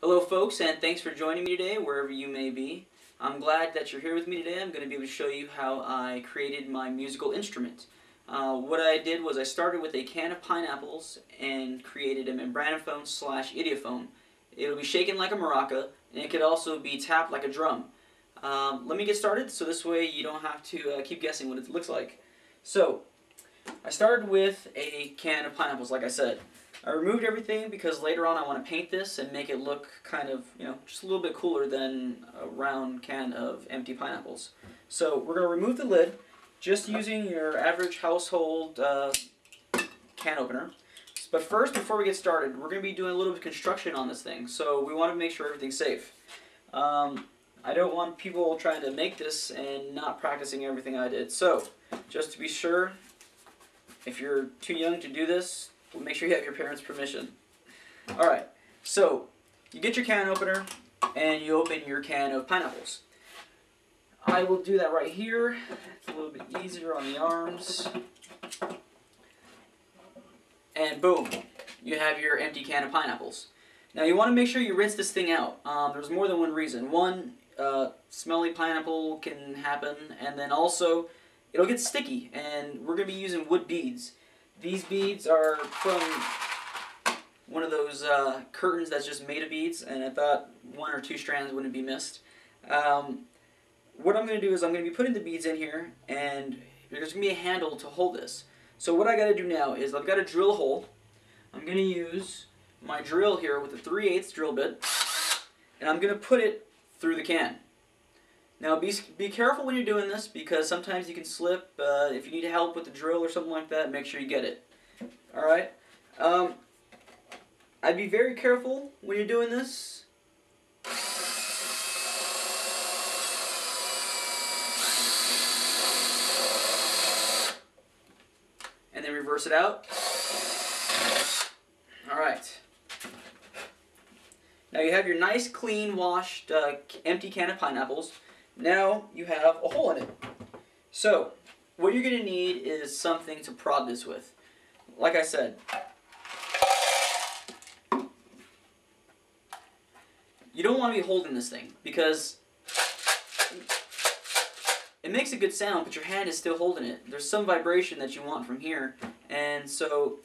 Hello folks, and thanks for joining me today wherever you may be. I'm glad that you're here with me today. I'm going to be able to show you how I created my musical instrument. What I did was I started with a can of pineapples and created a membranophone / idiophone. It'll be shaken like a maraca, and it could also be tapped like a drum. Let me get started so this way you don't have to keep guessing what it looks like. So, I started with a can of pineapples, like I said. I removed everything because later on I want to paint this and make it look kind of, just a little bit cooler than a round can of empty pineapples. So we're going to remove the lid just using your average household can opener. But first, before we get started, we're going to be doing a little bit of construction on this thing. So we want to make sure everything's safe. I don't want people trying to make this and not practicing everything I did. So, just to be sure, if you're too young to do this, make sure you have your parents' permission. Alright, so you get your can opener and you open your can of pineapples. I will do that right here. It's a little bit easier on the arms. And boom, you have your empty can of pineapples. Now you want to make sure you rinse this thing out. There's more than one reason. One, smelly pineapple can happen, and then also it'll get sticky, and we're going to be using wood beads. These beads are from one of those curtains that's just made of beads, and I thought one or two strands wouldn't be missed. What I'm going to do is I'm going to be putting the beads in here, and there's going to be a handle to hold this. So what I got to do now is I've got to drill a hole. I'm going to use my drill here with a 3/8 drill bit, and I'm going to put it through the can. Now be careful when you're doing this because sometimes you can slip. If you need help with the drill or something like that, make sure you get it. Alright? I'd be very careful when you're doing this. And then reverse it out. Alright. Now you have your nice, clean, washed, empty can of pineapples. Now you have a hole in it. So, what you're going to need is something to prod this with. Like I said, you don't want to be holding this thing because it makes a good sound, but your hand is still holding it. There's some vibration that you want from here, and so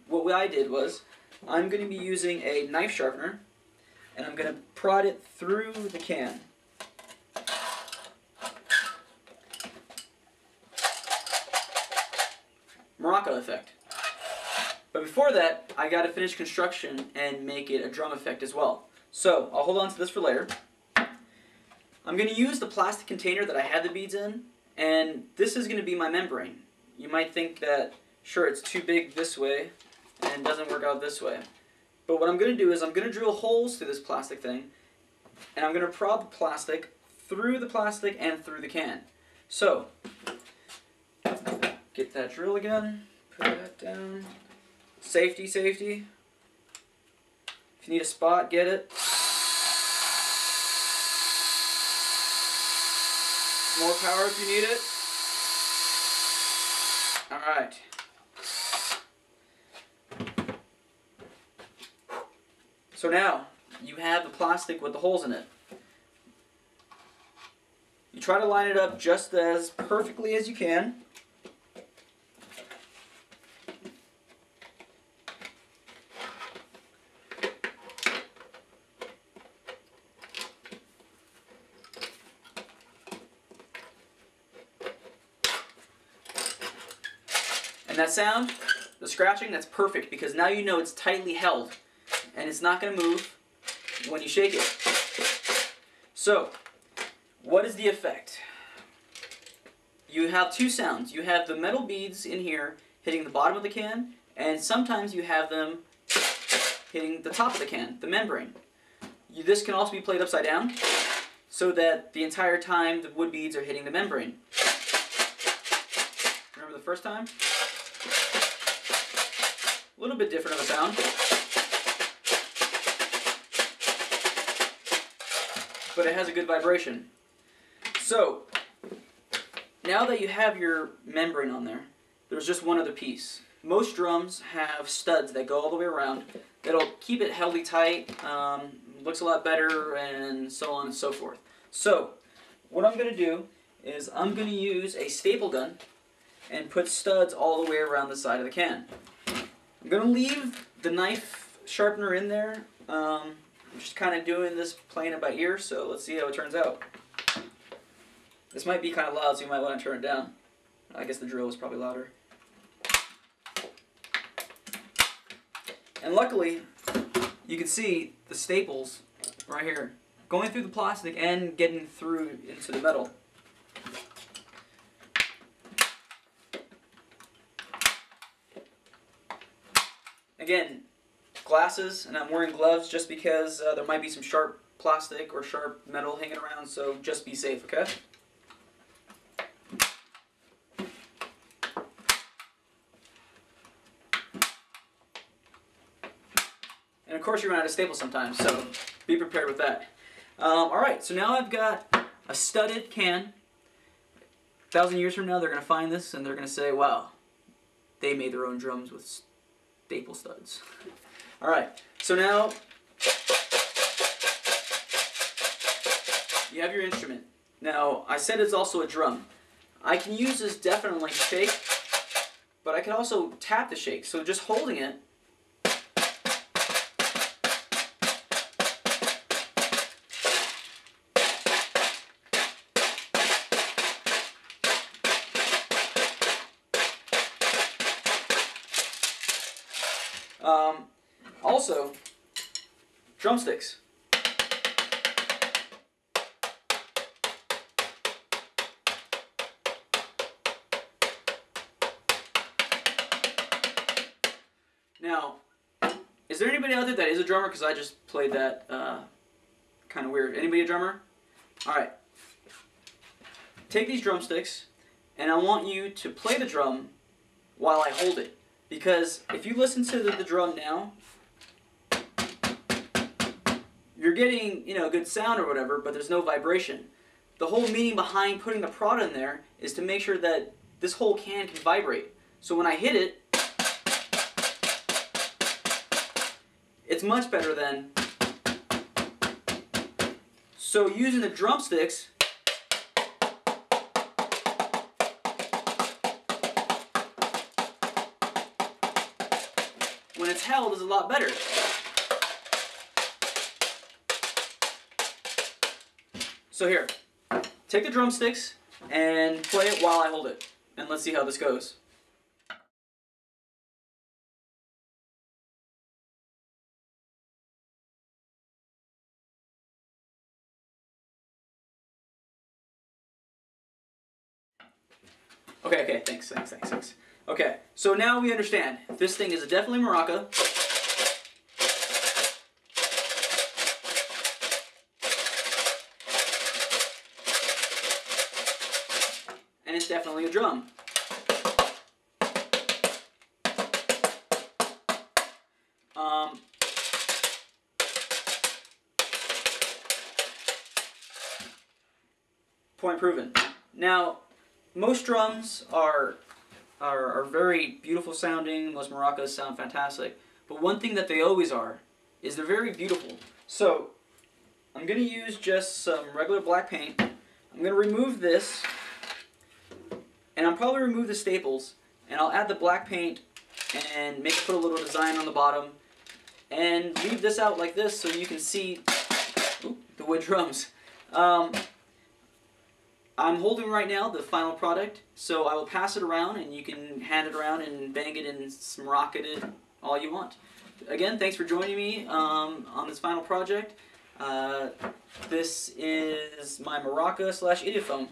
what I did was I'm going to be using a knife sharpener, and I'm going to prod it through the can. Maraca effect. But before that, I got to finish construction and make it a drum effect as well. So, I'll hold on to this for later. I'm going to use the plastic container that I had the beads in, and this is going to be my membrane. You might think that, sure, it's too big this way, and doesn't work out this way. But what I'm going to do is I'm going to drill holes through this plastic thing, and I'm going to prod the plastic through the plastic and through the can. So, get that drill again, put that down. Safety, safety. If you need a spot, get it. More power if you need it. Alright. So now, you have the plastic with the holes in it. You try to line it up just as perfectly as you can. And that sound, the scratching, that's perfect because now you know it's tightly held and it's not going to move when you shake it. So, what is the effect? You have two sounds. You have the metal beads in here hitting the bottom of the can, and sometimes you have them hitting the top of the can, the membrane. This can also be played upside down so that the entire time the wood beads are hitting the membrane. Remember the first time? A little bit different of a sound. But it has a good vibration. So, now that you have your membrane on there, there's just one other piece. most drums have studs that go all the way around. That'll keep it held tight, looks a lot better, and so on and so forth. So, what I'm going to do is I'm going to use a staple gun and put studs all the way around the side of the can. I'm going to leave the knife sharpener in there. I'm just kind of doing this, playing it by ear, so let's see how it turns out. This might be kind of loud, so you might want to turn it down. I guess the drill is probably louder. And luckily, you can see the staples right here going through the plastic and getting through into the metal. Again, glasses, and I'm wearing gloves just because there might be some sharp plastic or sharp metal hanging around, so just be safe, okay? And of course you run out of staples sometimes, so be prepared with that. Alright, so now I've got a studded can. 1,000 years from now they're going to find this and they're going to say, wow, they made their own drums with staple studs. Alright, so now you have your instrument. Now, I said it's also a drum. I can use this definitely to shake, but I can also tap the shake. So just holding it, also, drumsticks. Now, is there anybody out there that is a drummer? Because I just played that kind of weird. Anybody a drummer? Alright. Take these drumsticks, and I want you to play the drum while I hold it. Because if you listen to the drum now, you're getting, you know, good sound or whatever, but there's no vibration. The whole meaning behind putting the prod in there is to make sure that this whole can vibrate. So when I hit it, it's much better then. So using the drumsticks, when it's held, is a lot better. So here, take the drumsticks and play it while I hold it. And let's see how this goes. Okay, thanks. Okay, so now we understand. This thing is definitely maraca. And it's definitely a drum. Point proven. Now, most drums are very beautiful sounding. Most maracas sound fantastic. But one thing that they always are is they're very beautiful. So I'm going to use just some regular black paint. I'm going to remove this, and I'll probably remove the staples, and I'll add the black paint and put a little design on the bottom, and leave this out like this so you can see the wood drums. I'm holding right now the final product, so I will pass it around and you can hand it around and bang it and maraca it all you want. Again, thanks for joining me on this final project. This is my maraca / idiophone.